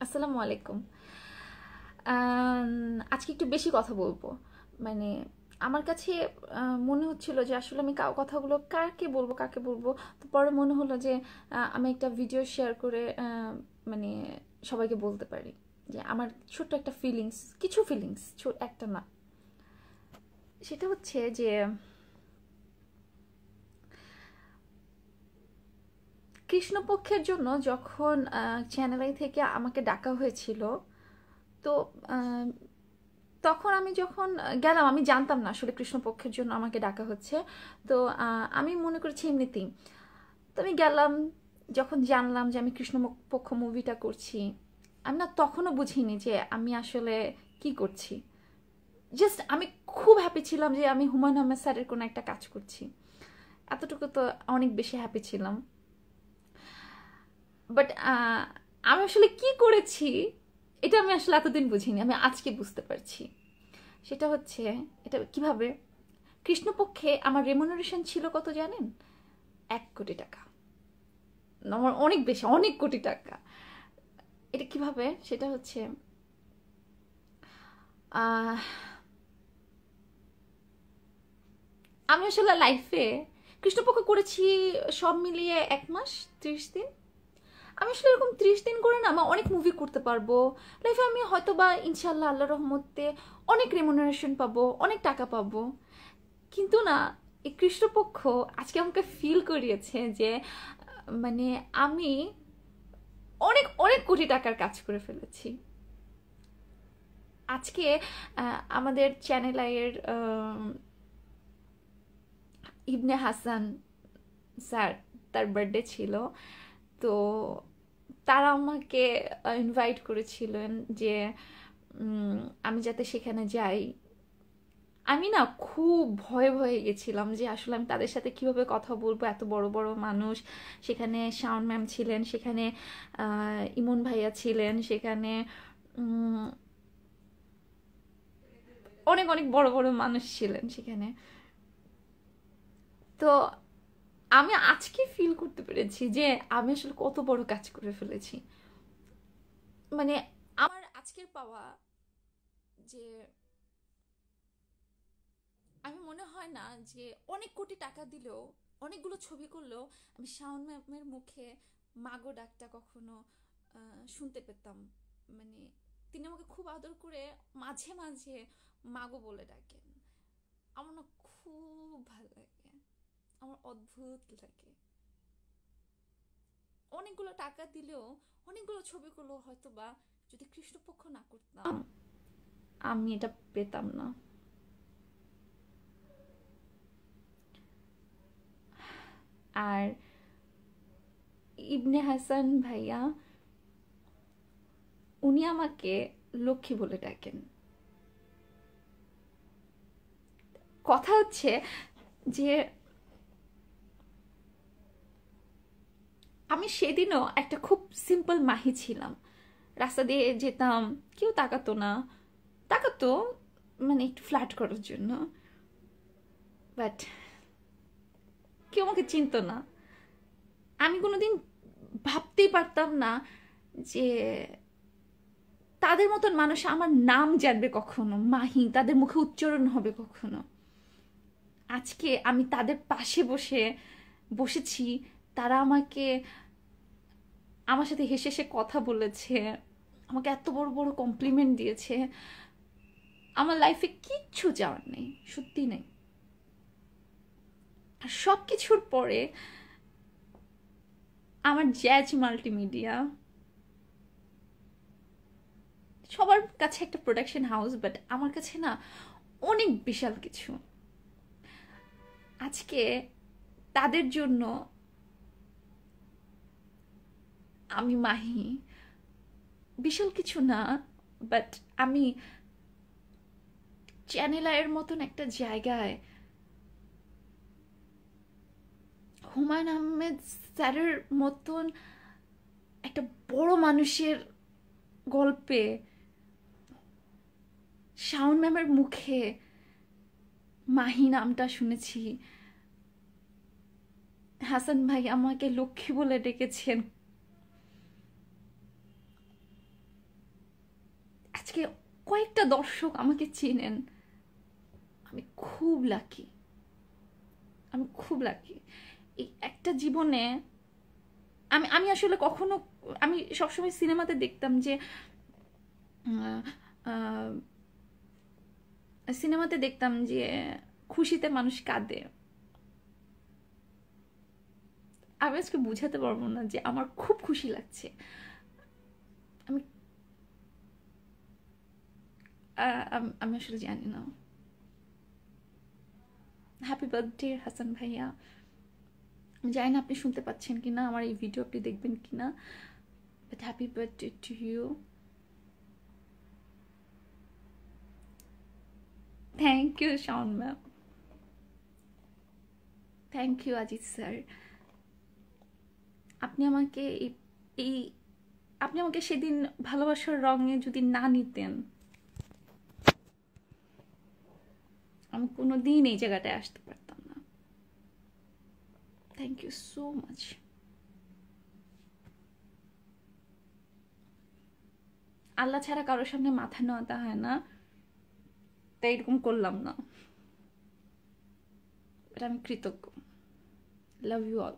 আসসালামু আলাইকুম। আজকে একটু বেশি কথা বলবো। মানে আমার কাছে মনে হচ্ছিল যে আসলে আমি কথাগুলো কাকে বলবো। তো পরে মনে হলো যে আমি একটা ভিডিও শেয়ার করে মানে সবাইকে বলতে পারি যে আমার ছোট্ট একটা ফিলিংস একটা না। সেটা হচ্ছে যে কৃষ্ণপক্ষের জন্য যখন চ্যানেল আই থেকে আমাকে ডাকা হয়েছিল, তো আহ, তখন আমি যখন গেলাম, আমি জানতাম না আসলে কৃষ্ণপক্ষের জন্য আমাকে ডাকা হচ্ছে। তো আমি মনে করেছি এমনিতেই। তো আমি গেলাম, যখন জানলাম যে আমি কৃষ্ণপক্ষ মুভিটা করছি, আমি না তখনও বুঝিনি যে আমি আসলে কি করছি। জাস্ট আমি খুব হ্যাপি ছিলাম যে আমি হুমায়ুন আহমেদ স্যারের কোনো একটা কাজ করছি। এতটুকু তো অনেক বেশি হ্যাপি ছিলাম। বাট আমি আসলে কি করেছি এটা আমি আসলে এতদিন বুঝিনি, আমি আজকে বুঝতে পারছি। সেটা হচ্ছে, এটা কিভাবে, কৃষ্ণপক্ষে আমার রেমুনারেশন ছিল কত জানেন? 1 কোটি টাকা। আমার অনেক বেশি, অনেক কোটি টাকা। এটা কিভাবে? সেটা হচ্ছে আহ, আমি আসলে লাইফে কৃষ্ণপক্ষ করেছি সব মিলিয়ে 1 মাস 30 দিন। আমি আসলে এরকম 30 দিন করে না আমি অনেক মুভি করতে পারবো। লাইফে আমি হয়তো বা ইনশাল্লাহ আল্লাহ রহমতে অনেক রেমুনারেশন পাবো, অনেক টাকা পাবো। কিন্তু না, এই কৃষ্ণপক্ষ আজকে আমাকে ফিল করিয়েছে যে মানে আমি অনেক অনেক কোটি টাকার কাজ করে ফেলেছি। আজকে আমাদের চ্যানেল আইয়ের ইবনে হাসান স্যার, তার বার্থডে ছিল। তো তারা আমাকে ইনভাইট করেছিলেন যে উম, আমি যাতে সেখানে যাই। আমি না খুব ভয়ে ভয়ে গেছিলাম যে আসলে আমি তাদের সাথে কিভাবে কথা বলবো, এত বড় বড় মানুষ। সেখানে শাওন ম্যাম ছিলেন, সেখানে ইমন ভাইয়া ছিলেন, সেখানে উম, অনেক অনেক বড় বড় মানুষ ছিলেন সেখানে। তো আমি আজকে ফিল করতে পেরেছি যে আমি আসলে কত বড় কাজ করে ফেলেছি। মানে আমার আজকের পাওয়া যে আমি মনে হয় না যে অনেক কোটি টাকা দিলেও, অনেকগুলো ছবি করলেও আমি শাওন ম্যামের মুখে মাগো ডাকটা কখনো শুনতে পেতাম। মানে তিনি আমাকে খুব আদর করে মাঝে মাঝে মাগো বলে ডাকেন। আমার না খুব ভালো লাগে, আমার অদ্ভুত লাগে। অনেকগুলো টাকা দিলেও, অনেকগুলো ছবি করলেও হয়তো বা যদি কৃষ্ণপক্ষ না করতাম আমি এটা পেতাম না। আর ইবনে হাসান ভাইয়া, উনি আমাকে লক্ষ্মী বলে ডাকেন। কথা হচ্ছে যে আমি সেদিনও একটা খুব সিম্পল মাহি ছিলাম। রাস্তা দিয়ে যেতাম, কেউ তাকাতো না। তাকাতো মানে একটু ফ্ল্যাট করার জন্য, বাট কেউ আমাকে চিনতো না। আমি কোনোদিন ভাবতেই পারতাম না যে তাদের মতন মানুষ আমার নাম জানবে কখনো, মাহি তাদের মুখে উচ্চারণ হবে কখনো। আজকে আমি তাদের পাশে বসেছি। তারা আমাকে, আমার সাথে হেসে হেসে কথা বলেছে, আমাকে এত বড় বড় কমপ্লিমেন্ট দিয়েছে। আমার লাইফে কিচ্ছু যাওয়ার নেই, সত্যি নেই। আর সব কিছুর পরে আমার জ্যাজ মাল্টিমিডিয়া, সবার কাছে একটা প্রোডাকশন হাউস, বাট আমার কাছে না অনেক বিশাল কিছু। আজকে তাদের জন্য আমি মাহি বিশাল কিছু না, বাট আমি চ্যানেল আয়ের মতন একটা জায়গায় হুমায়ুন আহমেদ স্যারের মতন একটা বড় মানুষের গল্পে শাওন ম্যামের মুখে মাহি নামটা শুনেছি। হাসান ভাই আমাকে লক্ষ্মী বলে ডেকেছেন। আজকে কয়েকটা দর্শক আমাকে চেনেন, আমি খুব লাকি, আমি খুব লাকি। এই একটা জীবনে আমি আমি আসলে কখনো, আমি সবসময় সিনেমাতে দেখতাম যে সিনেমাতে দেখতাম যে খুশিতে মানুষ কাঁদে। আমি আজকে বুঝাতে পারবো না যে আমার খুব খুশি লাগছে। আমি আমি আসলে জানি না। হ্যাপি বার্থডে হাসান ভাইয়া। আমি জানি না আপনি শুনতে পাচ্ছেন কিনা, আমার এই ভিডিও আপনি দেখবেন কিনা, but happy birthday to you. Thank you Shaon ma'am, thank you Ajit sir. আপনি আমাকে এই আপনি আমাকে সেদিন ভালোবাসার রঙে যদি না নিতেন, আমি কোনোদিন এই জায়গাটায় আসতে পারতাম না। Thank you so much. আল্লাহ ছাড়া কারোর সামনে মাথা নোয়াতে হয় না, তাই এরকম করলাম না, বাট আমি কৃতজ্ঞ। Love you all.